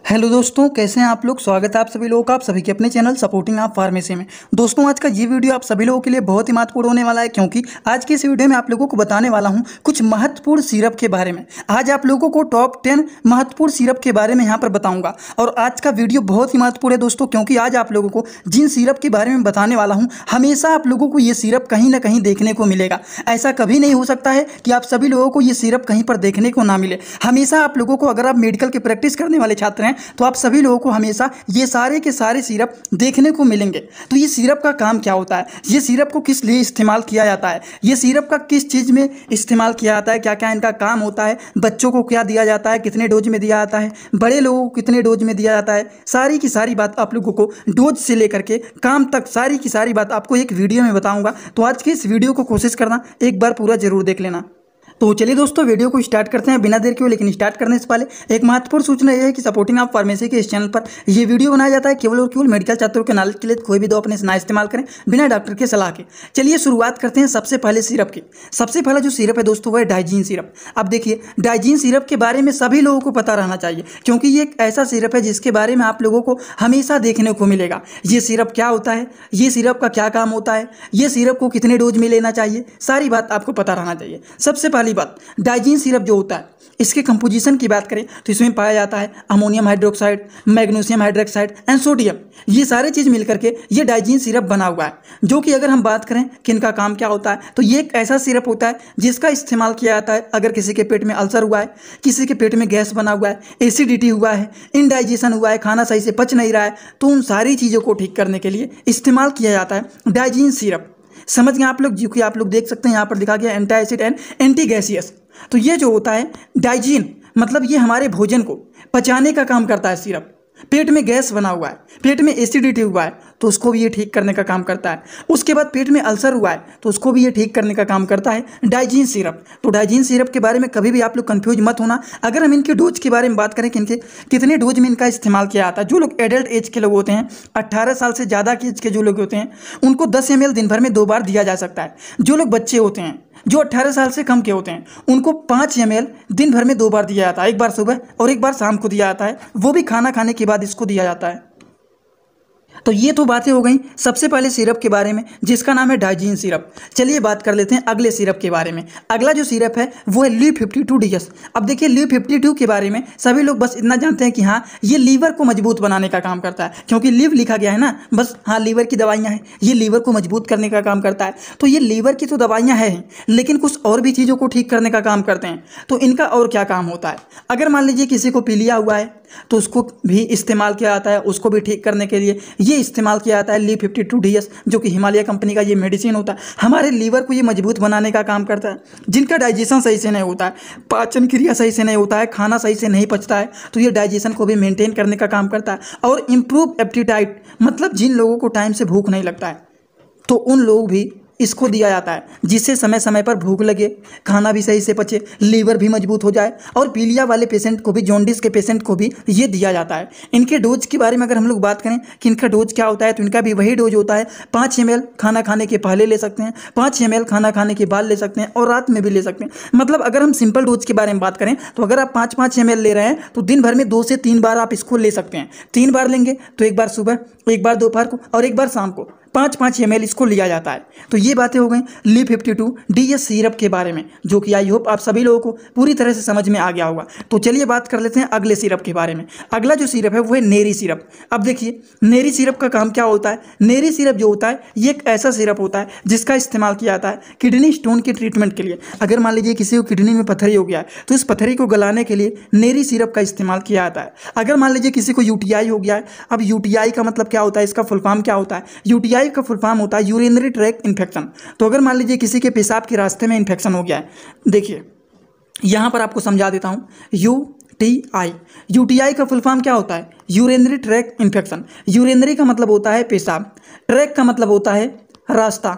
Hello दोस्तों, कैसे हैं आप लोग। स्वागत है आप सभी लोगों का आप सभी के अपने चैनल सपोर्टिंग आप फार्मेसी में। दोस्तों, आज का ये वीडियो आप सभी लोगों के लिए बहुत ही महत्वपूर्ण होने वाला है, क्योंकि आज की इस वीडियो में आप लोगों को बताने वाला हूं कुछ महत्वपूर्ण सिरप के बारे में। आज आप लोगों को टॉप 10 महत्वपूर्ण सिरप के बारे में यहाँ पर बताऊँगा। और आज का वीडियो बहुत ही महत्वपूर्ण है दोस्तों, क्योंकि आज आप लोगों को जिन सिरप के बारे में बताने वाला हूँ, हमेशा आप लोगों को ये सिरप कहीं ना कहीं देखने को मिलेगा। ऐसा कभी नहीं हो सकता है कि आप सभी लोगों को ये सिरप कहीं पर देखने को ना मिले। हमेशा आप लोगों को, अगर आप मेडिकल की प्रैक्टिस करने वाले छात्र हैं, तो आप सभी लोगों को हमेशा ये सारे के सारे सिरप देखने को मिलेंगे। तो ये सिरप का काम क्या होता है, ये सिरप को किस लिए इस्तेमाल किया जाता है, ये सिरप का किस चीज़ में इस्तेमाल किया जाता है, क्या क्या इनका काम होता है, बच्चों को क्या दिया जाता है, कितने डोज में दिया जाता है, बड़े लोगों को कितने डोज में दिया जाता है, सारी की सारी बात आप लोगों को डोज से लेकर के काम तक सारी की सारी बात आपको एक वीडियो में बताऊंगा। तो आज की इस वीडियो को कोशिश करना एक बार पूरा जरूर देख लेना। तो चलिए दोस्तों, वीडियो को स्टार्ट करते हैं बिना देर के। लेकिन स्टार्ट करने से पहले एक महत्वपूर्ण सूचना यह है कि सपोर्टिंग आप फार्मेसी के इस चैनल पर यह वीडियो बनाया जाता है केवल और केवल मेडिकल छात्रों के नॉलेज के लिए। कोई भी दवा अपने से ना इस्तेमाल करें बिना डॉक्टर के सलाह के। चलिए शुरुआत करते हैं सबसे पहले सिरप की। सबसे पहला जो सिरप है दोस्तों, वह है डाइजीन सिरप। अब देखिए, डाइजीन सिरप के बारे में सभी लोगों को पता रहना चाहिए, क्योंकि ये एक ऐसा सिरप है जिसके बारे में आप लोगों को हमेशा देखने को मिलेगा। ये सिरप क्या होता है, ये सिरप का क्या काम होता है, ये सिरप को कितने डोज में लेना चाहिए, सारी बात आपको पता रहना चाहिए। सबसे पहली बात, डाइजीन सिरप जो होता है, इसके कंपोजिशन की बात करें तो इसमें पाया जाता है ammonium hydroxide, magnesium hydroxide and sodium. ये सारे चीज़ मिलकर के ये डाइजीन सिरप बना हुआ है, जो कि अगर हम बात करें कि इनका काम क्या होता है, तो ये एक ऐसा सिरप होता है जिसका इस्तेमाल किया जाता है अगर किसी के पेट में अल्सर हुआ है, किसी के पेट में गैस बना हुआ है, एसिडिटी हुआ है, इनडाइजेशन हुआ है, खाना सही से पच नहीं रहा है, तो उन सारी चीज़ों को ठीक करने के लिए इस्तेमाल किया जाता है डाइजीन सिरप। समझ गए आप लोग, जो कि आप लोग देख सकते हैं यहाँ पर दिखा गया anti acid and anti gaseous. तो ये जो होता है डाइजीन, मतलब ये हमारे भोजन को पचाने का काम करता है सिरप। पेट में गैस बना हुआ है, पेट में एसिडिटी हुआ है, तो उसको भी ये ठीक करने का काम करता है। उसके बाद पेट में अल्सर हुआ है, तो उसको भी ये ठीक करने का काम करता है डाइजीन सिरप। तो डाइजीन सिरप के बारे में कभी भी आप लोग कंफ्यूज मत होना। अगर हम इनके डोज के बारे में बात करें कि इनके कितने डोज में इनका इस्तेमाल किया जाता है, जो लोग एडल्ट एज के लोग होते हैं, 18 साल से ज़्यादा की एज के जो लोग होते हैं, उनको 10 ml दिन भर में 2 बार दिया जा सकता है। जो लोग बच्चे होते हैं, जो 18 साल से कम के होते हैं, उनको 5 ml दिन भर में 2 बार दिया जाता है, एक बार सुबह और एक बार शाम को दिया जाता है, वो भी खाना खाने के बाद इसको दिया जाता है। तो ये तो बातें हो गई सबसे पहले सिरप के बारे में, जिसका नाम है डाइजीन सिरप। चलिए बात कर लेते हैं अगले सिरप के बारे में। अगला जो सिरप है वो है लीव 52 डीएस। अब देखिए, लीव 52 के बारे में सभी लोग बस इतना जानते हैं कि हाँ, ये लीवर को मजबूत बनाने का काम करता है, क्योंकि लीव लिखा गया है ना, बस हाँ लीवर की दवाइयाँ हैं, ये लीवर को मजबूत करने का काम करता है। तो ये लीवर की तो दवाइयाँ हैं, लेकिन कुछ और भी चीज़ों को ठीक करने का काम करते हैं। तो इनका और क्या काम होता है, अगर मान लीजिए किसी को पीलिया हुआ है, तो उसको भी इस्तेमाल किया जाता है, उसको भी ठीक करने के लिए ये इस्तेमाल किया जाता है लीव 52 डीएस, जो कि हिमालय कंपनी का ये मेडिसिन होता है। हमारे लीवर को ये मजबूत बनाने का काम करता है। जिनका डाइजेशन सही से नहीं होता है, पाचन क्रिया सही से नहीं होता है, खाना सही से नहीं पचता है, तो ये डाइजेशन को भी मेंटेन करने का काम करता है। और इम्प्रूव एप्टीटाइट, मतलब जिन लोगों को टाइम से भूख नहीं लगता है, तो उन लोग भी इसको दिया जाता है, जिससे समय समय पर भूख लगे, खाना भी सही से पचे, लीवर भी मजबूत हो जाए। और पीलिया वाले पेशेंट को भी, जॉन्डिस के पेशेंट को भी ये दिया जाता है। इनके डोज के बारे में अगर हम लोग बात करें कि इनका डोज क्या होता है, तो इनका भी वही डोज होता है। 5 ml खाना खाने के पहले ले सकते हैं, 5 ml खाना खाने के बाद ले सकते हैं, और रात में भी ले सकते हैं। मतलब अगर हम सिंपल डोज के बारे में बात करें, तो अगर आप 5-5 ml ले रहे हैं, तो दिन भर में 2 से 3 बार आप इसको ले सकते हैं। 3 बार लेंगे तो एक बार सुबह, एक बार दोपहर को और एक बार शाम को 5-5 ml इसको लिया जाता है। तो ये बातें हो गई लीव 52 डीएस सिरप के बारे में, जो कि आई होप आप सभी लोगों को पूरी तरह से समझ में आ गया होगा। तो चलिए बात कर लेते हैं अगले सिरप के बारे में। अगला जो सिरप है वो है नेरी सिरप। अब देखिए, नेरी सिरप का काम क्या होता है। नेरी सिरप जो होता है, ये एक ऐसा सिरप होता है जिसका इस्तेमाल किया जाता है किडनी स्टोन के ट्रीटमेंट के लिए। अगर मान लीजिए किसी को किडनी में पथरी हो गया है, तो इस पथरी को गलाने के लिए नेरी सिरप का इस्तेमाल किया जाता है। अगर मान लीजिए किसी को यूटीआई हो गया है, अब यूटीआई का मतलब क्या होता है, इसका फुल फॉर्म क्या होता है। यूटीआई का फुल फॉर्म होता है यूरिनरी ट्रैक्ट इन्फेक्शन। तो अगर मान लीजिए किसी के पेशाब के रास्ते में इन्फेक्शन हो गया है, देखिए यहाँ पर आपको समझा देता हूँ। यूटीआई का फुल फॉर्म क्या होता है, यूरिनरी ट्रैक्ट इन्फेक्शन। यूरिनरी का मतलब होता है पेशाब, ट्रैक का मतलब होता है रास्ता,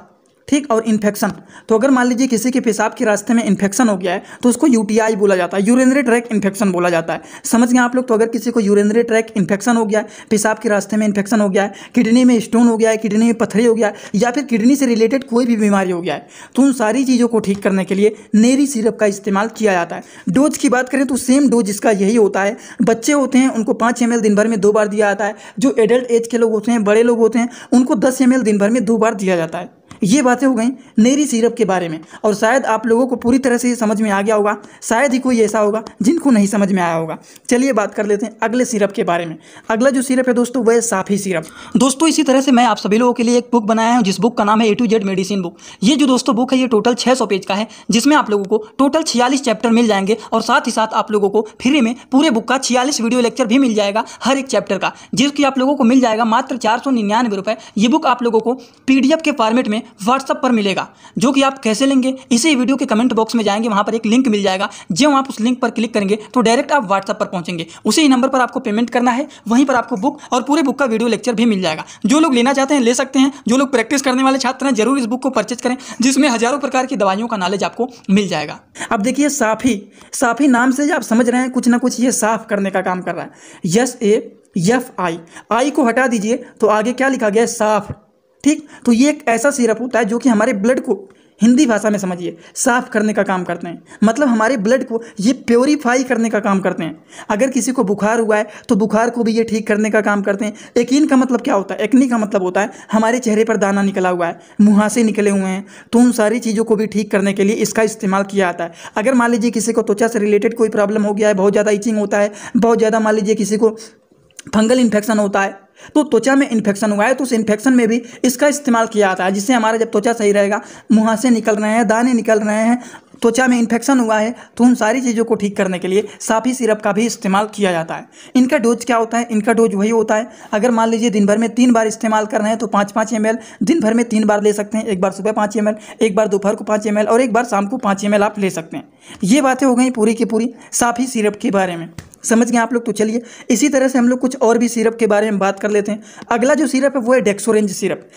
ठीक। और इन्फेक्शन, तो अगर मान लीजिए किसी के पेशाब के रास्ते में इन्फेक्शन हो गया है तो उसको यूटीआई बोला जाता है, यूरिनरी ट्रैक्ट इन्फेक्शन बोला जाता है। समझ गए आप लोग। तो अगर किसी को यूरिनरी ट्रैक्ट इन्फेक्शन हो गया है, पेशाब के रास्ते में इन्फेक्शन हो गया है, किडनी में स्टोन हो गया है, किडनी में पथरी हो गया है, या फिर किडनी से रिलेटेड कोई भी बीमारी हो गया है, तो उन सारी चीज़ों को ठीक करने के लिए नेरी सिरप का इस्तेमाल किया जाता है। डोज की बात करें तो सेम डोज इसका यही होता है। बच्चे होते हैं उनको 5 ml दिन भर में 2 बार दिया जाता है। जो एडल्ट एज के लोग होते हैं, बड़े लोग होते हैं, उनको 10 ml दिन भर में 2 बार दिया जाता है। ये बातें हो गई नेरी सिरप के बारे में, और शायद आप लोगों को पूरी तरह से ये समझ में आ गया होगा। शायद ही कोई ऐसा होगा जिनको नहीं समझ में आया होगा। चलिए बात कर लेते हैं अगले सिरप के बारे में। अगला जो सिरप है दोस्तों वह है साफी सिरप। दोस्तों इसी तरह से मैं आप सभी लोगों के लिए एक बुक बनाया हूं जिस बुक का नाम है A to Z medicine book. ये जो दोस्तों बुक है ये टोटल 600 पेज का है, जिसमें आप लोगों को टोटल 46 चैप्टर मिल जाएंगे, और साथ ही साथ आप लोगों को फ्री में पूरे बुक का 46 वीडियो लेक्चर भी मिल जाएगा हर एक चैप्टर का, जिसकी आप लोगों को मिल जाएगा मात्र 499 रुपये। ये बुक आप लोगों को PDF के फॉर्मेट में व्हाट्सएप पर मिलेगा, जो कि आप कैसे लेंगे इसी वीडियो के कमेंट बॉक्स में जाएंगे, वहां पर एक लिंक मिल जाएगा। जब आप उस लिंक पर क्लिक करेंगे तो डायरेक्ट आप व्हाट्सएप पर पहुंचेंगे, उसी नंबर पर आपको पेमेंट करना है, वहीं पर आपको बुक और पूरे बुक का वीडियो लेक्चर भी मिल जाएगा। जो लोग लेना चाहते हैं ले सकते हैं, जो लोग प्रैक्टिस करने वाले छात्र हैं जरूर इस बुक को परचेज करें, जिसमें हजारों प्रकार की दवाइयों का नॉलेज आपको मिल जाएगा। अब देखिए साफी नाम से आप समझ रहे हैं कुछ ना कुछ ये साफ करने का काम कर रहा है। SAFI, आई को हटा दीजिए तो आगे क्या लिखा गया है, साफ। ठीक। तो ये एक ऐसा सिरप होता है जो कि हमारे ब्लड को, हिंदी भाषा में समझिए, साफ करने का काम करते हैं। मतलब हमारे ब्लड को ये प्योरीफाई करने का काम करते हैं। अगर किसी को बुखार हुआ है तो बुखार को भी ये ठीक करने का काम करते हैं। एक्नी का मतलब क्या होता है? एक्नी का मतलब होता है हमारे चेहरे पर दाना निकला हुआ है, मुहासे निकले हुए हैं, तो उन सारी चीज़ों को भी ठीक करने के लिए इसका इस्तेमाल किया जाता है। अगर मान लीजिए किसी को त्वचा से रिलेटेड कोई प्रॉब्लम हो गया है, बहुत ज़्यादा इचिंग होता है, बहुत ज़्यादा मान लीजिए किसी को फंगल इन्फेक्शन होता है, तो त्वचा में इन्फेक्शन हुआ है तो उस इन्फेक्शन में भी इसका इस्तेमाल किया जाता है, जिससे हमारा जब त्वचा सही रहेगा, मुहासे निकल रहे हैं, दाने निकल रहे हैं, त्वचा में इन्फेक्शन हुआ है, तो उन सारी चीज़ों को ठीक करने के लिए साफी सिरप का भी इस्तेमाल किया जाता है। इनका डोज क्या होता है? इनका डोज वही होता है, अगर मान लीजिए दिन भर में 3 बार इस्तेमाल कर रहे हैं तो 5-5 ml दिन भर में 3 बार ले सकते हैं। एक बार सुबह 5 ml, एक बार दोपहर को 5 ml और एक बार शाम को 5 ml आप ले सकते हैं। ये बातें हो गई पूरी की पूरी साफी सिरप के बारे में। समझ गए आप लोग। तो चलिए इसी तरह से हम लोग कुछ और भी सिरप के बारे में बात कर लेते हैं। अगला जो सिरप है वो है डेक्सोरेंज सिरप।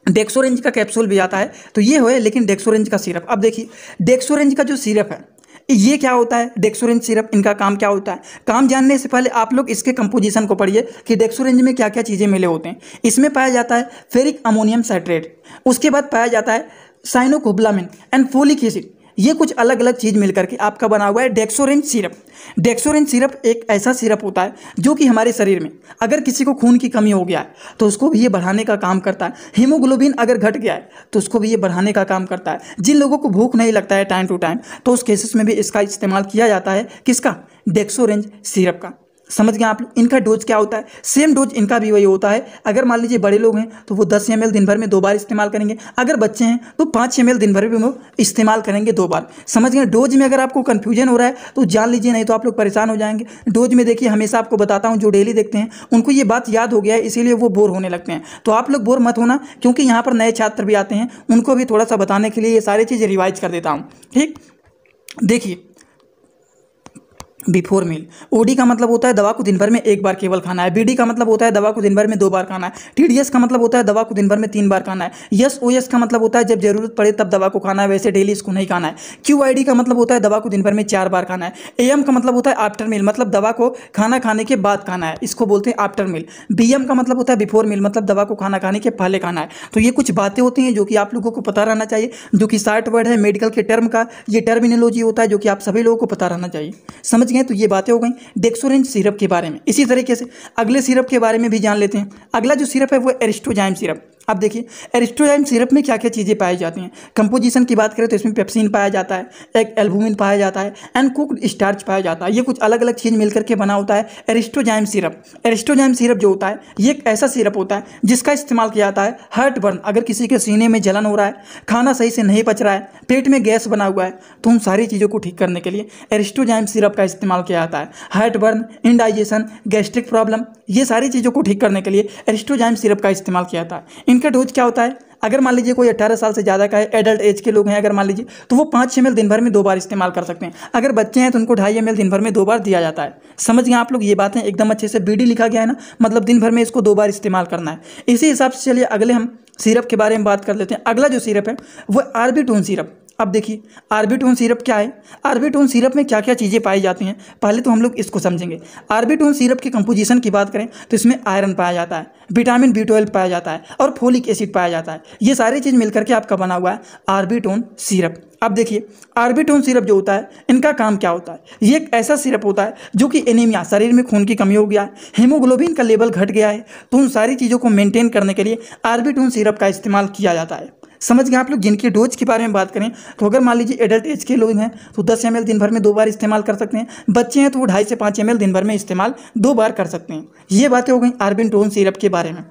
डेक्सोरेंज का कैप्सूल भी आता है, तो ये है लेकिन डेक्सोरेंज का सिरप। अब देखिए डेक्सोरेंज का जो सिरप है ये क्या होता है, डेक्सोरेंज सिरप, इनका काम क्या होता है? काम जानने से पहले आप लोग इसके कंपोजिशन को पढ़िए कि डेक्सोरेंज में क्या क्या चीज़ें मिले होते हैं। इसमें पाया जाता है फेरिक अमोनियम साइट्रेट, उसके बाद पाया जाता है साइनोकोबालामिन एंड फोलिक एसिड। ये कुछ अलग अलग चीज़ मिलकर के आपका बना हुआ है डेक्सोरेंज सिरप। डेक्सोरेंज सिरप एक ऐसा सिरप होता है जो कि हमारे शरीर में अगर किसी को खून की कमी हो गया है तो उसको भी ये बढ़ाने का काम करता है। हीमोग्लोबिन अगर घट गया है तो उसको भी ये बढ़ाने का काम करता है। जिन लोगों को भूख नहीं लगता है टाइम टू टाइम, तो उस केसेस में भी इसका इस्तेमाल किया जाता है। किसका? डेक्सोरेंज सिरप का। समझ गए आप लोग। इनका डोज क्या होता है? सेम डोज इनका भी वही होता है। अगर मान लीजिए बड़े लोग हैं तो वो 10 ml दिन भर में 2 बार इस्तेमाल करेंगे, अगर बच्चे हैं तो 5 ml दिन भर में वो इस्तेमाल करेंगे 2 बार। समझ गए। डोज में अगर आपको कन्फ्यूजन हो रहा है तो जान लीजिए, नहीं तो आप लोग परेशान हो जाएंगे। डोज में देखिए हमेशा आपको बताता हूँ, जो डेली देखते हैं उनको ये बात याद हो गया है, इसीलिए वो बोर होने लगते हैं। तो आप लोग बोर मत होना, क्योंकि यहाँ पर नए छात्र भी आते हैं, उनको भी थोड़ा सा बताने के लिए ये सारी चीज़ें रिवाइज कर देता हूँ। ठीक। देखिए बिफोर मील, ओडी का मतलब होता है दवा को दिन भर में 1 बार केवल खाना है। बीडी का मतलब होता है दवा को दिन भर में 2 बार खाना है। टीडीएस का मतलब होता है दवा को दिन भर में 3 बार खाना है। एसओएस का मतलब होता है जब जरूरत पड़े तब दवा को खाना है, वैसे डेली इसको नहीं खाना है। क्यूआईडी का मतलब होता है दवा को दिन भर में 4 बार खाना है। एएम का मतलब होता है आफ्टर मील, मतलब दवा को खाना खाने के बाद खाना है, इसको बोलते हैं आफ्टर मील। बीएम का मतलब होता है बिफोर मील, मतलब दवा को खाना खाने के पहले खाना है। तो ये कुछ बातें होती हैं जो कि आप लोगों को पता रहना चाहिए, जो कि शॉर्ट वर्ड है मेडिकल के टर्म का, ये टर्मिनोलॉजी होता है जो कि आप सभी लोगों को पता रहना चाहिए। समझ गए। तो ये बातें हो गई डेक्सोरेंज सिरप के बारे में। इसी तरीके से अगले सिरप के बारे में भी जान लेते हैं। अगला जो सिरप है वो एरिस्टोजाइम सिरप। अब देखिए एरिस्टोजाइम सिरप में क्या क्या चीज़ें पाई जाती हैं। कंपोजिशन की बात करें तो इसमें पेप्सिन पाया जाता है, एक एल्बुमिन पाया जाता है एंड कुक्ड स्टार्च पाया जाता है। ये कुछ अलग अलग चीज़ मिलकर के बना होता है एरिस्टोजाइम सिरप। एरिस्टोजाइम सिरप जो होता है ये एक ऐसा सिरप होता है जिसका इस्तेमाल किया जाता है हार्ट बर्न, अगर किसी के सीने में जलन हो रहा है, खाना सही से नहीं पच रहा है, पेट में गैस बना हुआ है, तो उन सारी चीज़ों को ठीक करने के लिए एरिस्टोजाइम सिरप का इस्तेमाल किया जाता है। Heart burn, indigestion, gastric problem, ये सारी चीज़ों को ठीक करने के लिए एरिस्टोजाइम सिरप का इस्तेमाल किया जाता है। इनका डोज क्या होता है? अगर मान लीजिए कोई 18 साल से ज़्यादा का है, एडल्ट एज के लोग हैं अगर मान लीजिए, तो वो 5 ml दिन भर में 2 बार इस्तेमाल कर सकते हैं। अगर बच्चे हैं तो उनको 2.5 ml दिन भर में 2 बार दिया जाता है। समझ गए आप लोग। ये बातें एकदम अच्छे से। बीडी लिखा गया है ना, मतलब दिन भर में इसको 2 बार इस्तेमाल करना है। इसी हिसाब से चलिए अगले हम सिरप के बारे में बात कर लेते हैं। अगला जो सिरप है वो ऑर्बिटोन सिरप। अब देखिए ऑर्बिटोन सिरप क्या है, ऑर्बिटोन सिरप में क्या क्या चीज़ें पाई जाती हैं, पहले तो हम लोग इसको समझेंगे। ऑर्बिटोन सिरप की कंपोजिशन की बात करें तो इसमें आयरन पाया जाता है, विटामिन B12 पाया जाता है और फोलिक एसिड पाया जाता है। ये सारी चीज़ मिलकर के आपका बना हुआ है ऑर्बिटोन सिरप। अब देखिए ऑर्बिटोन सिरप जो होता है, इनका काम क्या होता है। ये एक ऐसा सिरप होता है जो कि एनीमिया, शरीर में खून की कमी हो गया है, हीमोग्लोबिन का लेवल घट गया है, तो उन सारी चीज़ों को मेंटेन करने के लिए ऑर्बिटोन सिरप का इस्तेमाल किया जाता है। समझ गए आप लोग। जिनकी डोज के बारे में बात करें तो अगर मान लीजिए एडल्ट एज के लोग हैं तो 10 ml दिन भर में 2 बार इस्तेमाल कर सकते हैं, बच्चे हैं तो वो 2.5 से 5 ml दिन भर में इस्तेमाल 2 बार कर सकते हैं। ये बातें हो गई ऑर्बिटोन सिरप के बारे में।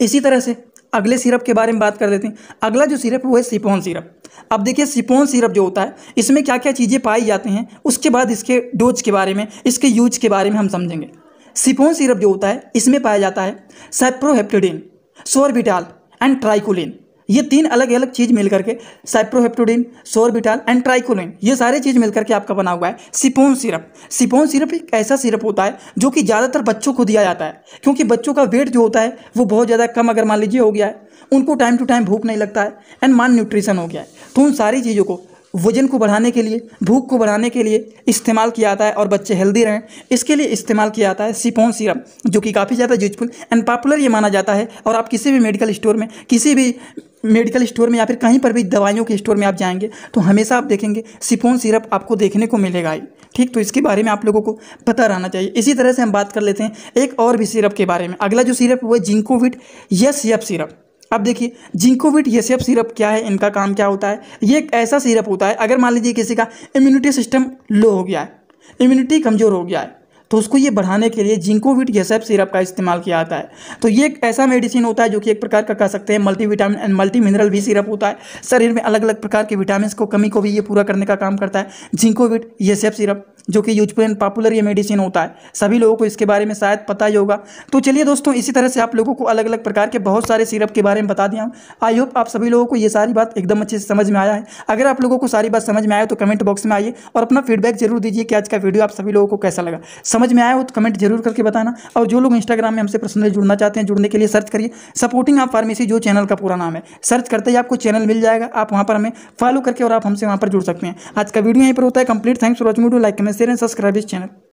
इसी तरह से अगले सिरप के बारे में बात कर लेते हैं। अगला जो सिरप है वो है सिपोन सिरप। अब देखिए सिपोन सिरप जो होता है, इसमें क्या क्या चीज़ें पाई जाती हैं, उसके बाद इसके डोज के बारे में, इसके यूज के बारे में हम समझेंगे। सिपोन सिरप जो होता है, इसमें पाया जाता है साइप्रोहेप्टेडिन, सोर्बिटाल एंड ट्राइकोलिन। ये 3 अलग अलग चीज़ मिलकर के, साइप्रोहेप्टेडिन, सोर्बिटाल एंड ट्राइकोलिन, ये सारे चीज़ मिलकर के आपका बना हुआ है सिपोन सिरप। सिपोन सिरप एक ऐसा सिरप होता है जो कि ज़्यादातर बच्चों को दिया जाता है, क्योंकि बच्चों का वेट जो होता है वो बहुत ज़्यादा कम अगर मान लीजिए हो गया है, उनको टाइम टू टाइम भूख नहीं लगता है एंड मान न्यूट्रिशन हो गया है, तो उन सारी चीज़ों को वजन को बढ़ाने के लिए, भूख को बढ़ाने के लिए इस्तेमाल किया जाता है और बच्चे हेल्दी रहें, इसके लिए इस्तेमाल किया जाता है सिपोन सिरप, जो कि काफ़ी ज़्यादा यूजफुल एंड पॉपुलर ये माना जाता है। और आप किसी भी मेडिकल स्टोर में, किसी भी मेडिकल स्टोर में या फिर कहीं पर भी दवाइयों के स्टोर में आप जाएंगे तो हमेशा आप देखेंगे सिपोन सिरप आपको देखने को मिलेगा ही। ठीक, तो इसके बारे में आप लोगों को पता रहना चाहिए। इसी तरह से हम बात कर लेते हैं एक और भी सिरप के बारे में। अगला जो सिरप वो है जिंकोविट एसएफ सिरप। अब देखिए जिंकोविट एसएफ सिरप क्या है, इनका काम क्या होता है। ये एक ऐसा सिरप होता है, अगर मान लीजिए किसी का इम्यूनिटी सिस्टम लो हो गया है, इम्यूनिटी कमज़ोर हो गया है, तो उसको ये बढ़ाने के लिए जिंकोविट एसएफ सिरप का इस्तेमाल किया जाता है। तो ये एक ऐसा मेडिसिन होता है जो कि एक प्रकार का कह सकते हैं मल्टीविटामिन एंड मल्टी मिनरल भी सिरप होता है। शरीर में अलग अलग प्रकार के विटामिन को कमी को भी ये पूरा करने का काम करता है जिंकोविट एसएफ सिरप, जो कि यूजफुल एंड पॉपुलर ये मेडिसिन होता है। सभी लोगों को इसके बारे में शायद पता ही होगा। तो चलिए दोस्तों, इसी तरह से आप लोगों को अलग अलग प्रकार के बहुत सारे सिरप के बारे में बता दिया हूँ। आई होप आप सभी लोगों को ये सारी बात एकदम अच्छे से समझ में आया है। अगर आप लोगों को सारी बात समझ में आया तो कमेंट बॉक्स में आइए और अपना फीडबैक जरूर दीजिए कि आज का वीडियो आप सभी लोगों को कैसा लगा। समझ में आया हो तो कमेंट जरूर करके बताना। और जो लोग इंस्टाग्राम में हमसे पर्सनली जुड़ना चाहते हैं, जुड़ने के लिए सर्च करिए सपोर्टिंग आप फार्मेसी, जो चैनल का पूरा नाम है। सर्च करते ही आपको चैनल मिल जाएगा, आप वहाँ पर हमें फॉलो करके और आप हमसे वहाँ पर जुड़ सकते हैं। आज का वीडियो यहीं पर होता है complete. Thanks for watching video, like comment share and subscribe this channel.